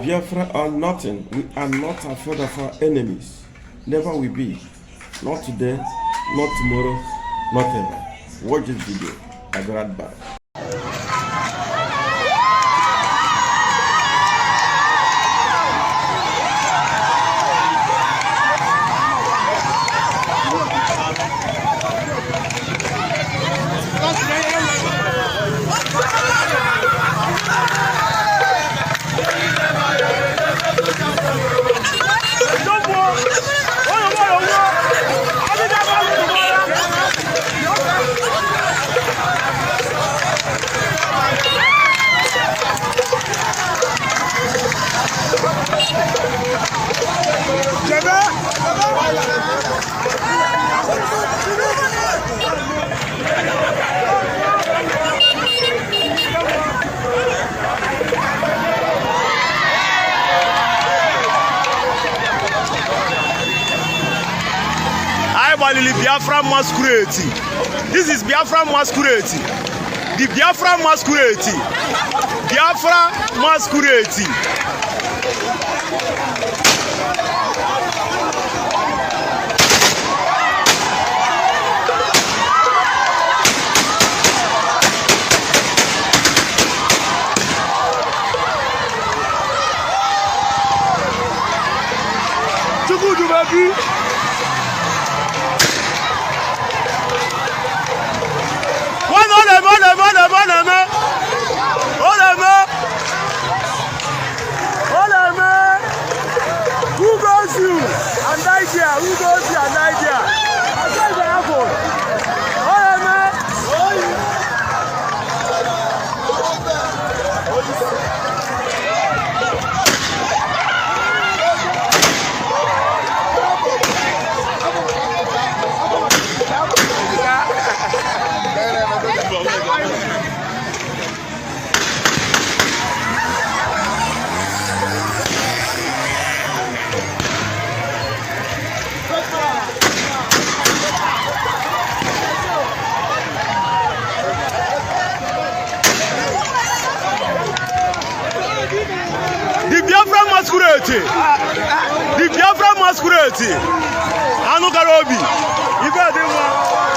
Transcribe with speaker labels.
Speaker 1: Biafra are nothing. We are not afraid of our enemies. Never will be. Not today, not tomorrow, not ever. Watch this video. I'll be right back.
Speaker 2: Biafra masquerade. This is Biafra masquerade. The Biafra masquerade. Biafra masquerade. Chukudu baby. Who goes you? And idea. Who goes you? And idea. What's the apple? The Biafra masquerade. Anu Garobi. You got him.